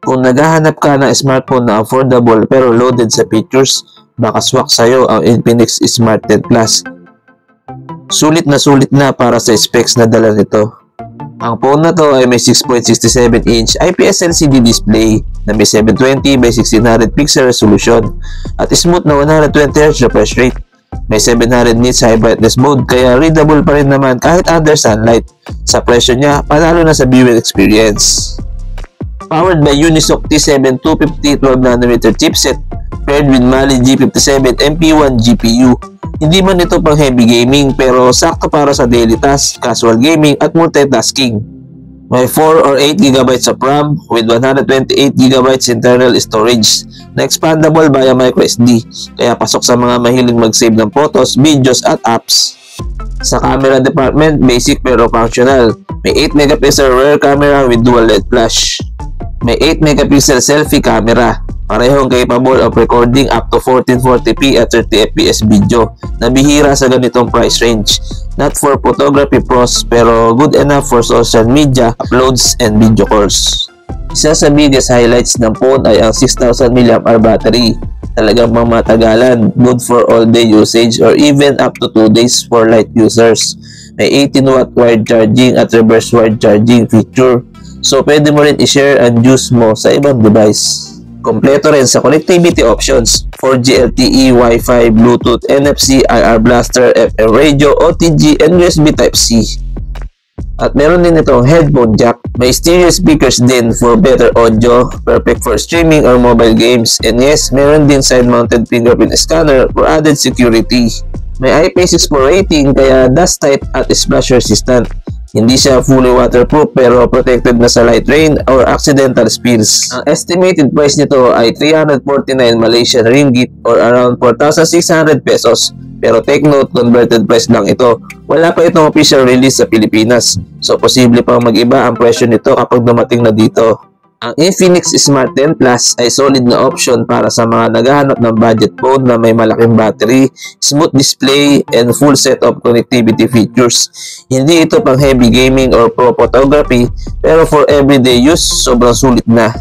Kung naghahanap ka ng smartphone na affordable pero loaded sa features, baka swak sa'yo ang Infinix Smart 10 Plus. Sulit na para sa specs na dala nito. Ang phone na to ay may 6.67-inch IPS LCD display na may 720 by 1600 pixel resolution at smooth na 120Hz refresh rate. May 700 nits high brightness mode kaya readable pa rin naman kahit under sunlight. Sa presyo niya, panalo na sa viewing experience. Powered by Unisoc T7-250 12nm chipset paired with Mali G57 MP1 GPU. Hindi man ito pang heavy gaming pero sakto para sa daily task, casual gaming at multitasking. May 4 or 8 GB of RAM with 128 GB internal storage na expandable via microSD kaya pasok sa mga mahiling mag-save ng photos, videos at apps. Sa camera department, basic pero functional. May 8 megapixel rear camera with dual LED flash. May 8 megapixel selfie camera. Parehong capable of recording up to 1440p at 30fps video na bihira sa ganitong price range. Not for photography pros pero good enough for social media uploads and video calls. Isa sa biggest highlights ng phone ay ang 6000 mAh battery. Talagang mamatagalan, good for all day usage or even up to 2 days for light users. May 18W wired charging at reverse wired charging feature. So pwede mo rin i-share ang juice mo sa ibang device. Kompleto rin sa connectivity options, 4G LTE, Wi-Fi, Bluetooth, NFC, IR Blaster, FM radio, OTG, and USB Type-C. At meron din itong headphone jack. May stereo speakers din for better audio, perfect for streaming or mobile games. And yes, meron din side-mounted fingerprint scanner for added security. May IP64 rating kaya dust tight at splash resistant. Hindi siya fully waterproof pero protected na sa light rain or accidental spills. Ang estimated price nito ay 349 Malaysian ringgit or around 4,600 pesos. Pero take note, converted price lang ito. Wala pa itong official release sa Pilipinas. So posible pang mag-iba ang presyo nito kapag dumating na dito. Ang Infinix Smart 10 Plus ay solid na option para sa mga naghahanap ng budget phone na may malaking battery, smooth display, and full set of connectivity features. Hindi ito pang heavy gaming or pro photography, pero for everyday use, sobrang sulit na.